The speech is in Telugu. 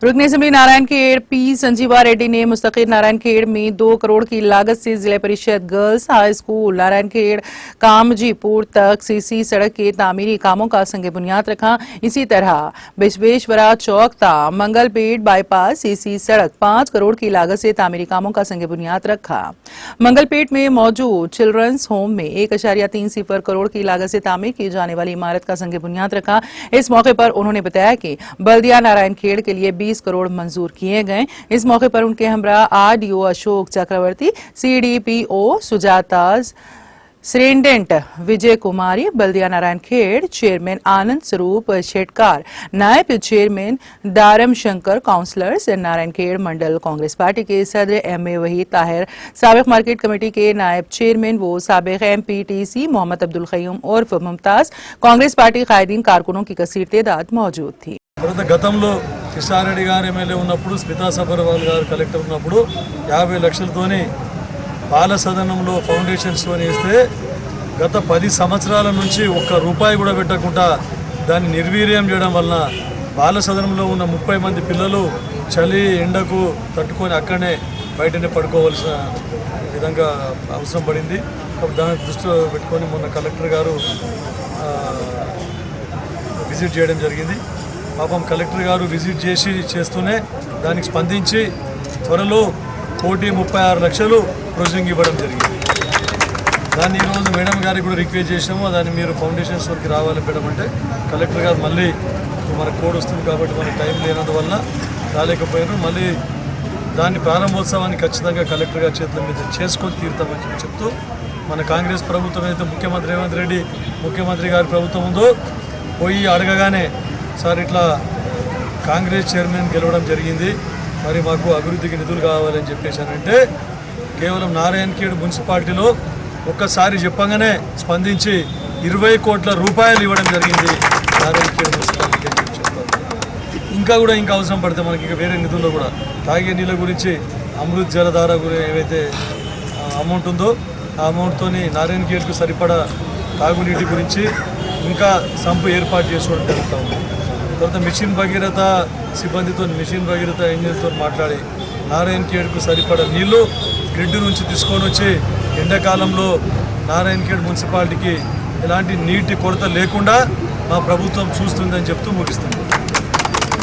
रुकन असेंबली नारायणखेड़ पी संजीवा रेड्डी ने मुस्तकिर नारायणखेड़ में 2 करोड़ की लागत से जिला परिषद गर्ल्स हाई स्कूल नारायणखेड़ कामजीपुर तक सीसी सड़क के तामीरी कामों का संग बुनियाद रखा। इसी तरह विश्वेश्वरा चौक ता मंगलपेट बाईपास सीसी सड़क 5 करोड़ की लागत से तामीरी कामों का संग बुनियाद रखा। मंगलपेट में मौजूद चिल्ड्रंस होम में 1.30 करोड़ की लागत से तामीर की जाने वाली इमारत का संग बुनियाद रखा। इस मौके पर उन्होंने बताया कि बल्दिया नारायणखेड़ के लिए 20 करोड़ मंजूर किए गए। इस मौके पर उनके हमरा आरडीओ अशोक चक्रवर्ती, सीडीपीओ सुजाता सुरेंडेंट विजय कुमारी, बल्दिया नारायणखेड़ चेयरमैन आनंद स्वरूप शेटकार, नायब चेयरमैन दारम शंकर, काउंसलर्स नारायणखेड़ मंडल कांग्रेस पार्टी के सदर एमए वहीद ताहिर, साबिक मार्केट कमेटी के नायब चेयरमैन वो साबिक एमपीटीसी मोहम्मद अब्दुल खयूम और मुमताज, कांग्रेस पार्टी कायदीन कारकुनों की कसीर तादाद मौजूद थी। గతంలో కిషారెడ్డి గారు ఎమ్మెల్యే ఉన్నప్పుడు స్మితా సబర్వాల్ గారు కలెక్టర్ ఉన్నప్పుడు 50 లక్షలతోని బాల సదనంలో ఫౌండేషన్స్ వేస్తే గత 10 సంవత్సరాల నుంచి ఒక్క రూపాయి కూడా పెట్టకుండా దాన్ని నిర్వీర్యం చేయడం వలన బాల సదనంలో ఉన్న 30 మంది పిల్లలు చలి ఎండకు తట్టుకొని అక్కడనే బయటనే పడుకోవాల్సిన విధంగా అవసరం పడింది. దాన్ని దృష్టిలో పెట్టుకొని మొన్న కలెక్టర్ గారు విజిట్ చేయడం జరిగింది. పాపం కలెక్టర్ గారు విజిట్ చేస్తూనే దానికి స్పందించి త్వరలో 1,36,00,000 ప్రొసీడింగ్ ఇవ్వడం జరిగింది. దాన్ని ఈరోజు మేడం గారికి కూడా రిక్వెస్ట్ చేసినాము, దాన్ని మీరు ఫౌండేషన్స్ వరకు రావాలి మేడం అంటే కలెక్టర్ గారు మళ్ళీ మన కోడ్ వస్తుంది కాబట్టి మనకు టైం లేనందువల్ల రాలేకపోయారు. మళ్ళీ దాన్ని ప్రారంభోత్సవాన్ని ఖచ్చితంగా కలెక్టర్ గారి చేతుల మీద చేసుకొని తీరుతామని చెప్తూ మన కాంగ్రెస్ ప్రభుత్వం అయితే ముఖ్యమంత్రి రేవంత్ రెడ్డి ముఖ్యమంత్రి గారి ప్రభుత్వం ఉందో పోయి అడగగానే సార్ ఇట్లా కాంగ్రెస్ చైర్మన్ గెలవడం జరిగింది, మరి మాకు అభివృద్ధికి నిధులు కావాలని చెప్పేశానంటే కేవలం నారాయణఖేడ్ మున్సిపాలిటీలో ఒక్కసారి చెప్పగానే స్పందించి 20 కోట్ల రూపాయలు ఇవ్వడం జరిగింది నారాయణఖేడ్ మున్సిపాలిటీకి అని చెప్పి చెప్తారు. ఇంకా అవసరం పడితే మనకి ఇంకా వేరే నిధుల్లో కూడా తాగే నీళ్ళ గురించి అమృత్ జలధార ఏవైతే అమౌంట్ ఉందో ఆ అమౌంట్తో నారాయణఖేడ్కు సరిపడా తాగునీటి గురించి ఇంకా సంపు ఏర్పాటు చేసుకోవడం జరుగుతూ ఉంది. తర్వాత మిషన్ భగీరథ సిబ్బందితో మిషన్ భగీరథ ఇంజిన్తో మాట్లాడి నారాయణఖేడ్కు సరిపడా నీళ్లు గ్రిడ్ నుంచి తీసుకొని వచ్చి ఎండాకాలంలో నారాయణఖేడ్ మున్సిపాలిటీకి ఎలాంటి నీటి కొరత లేకుండా మా ప్రభుత్వం చూస్తుందని చెప్తూ ముగిస్తుంది.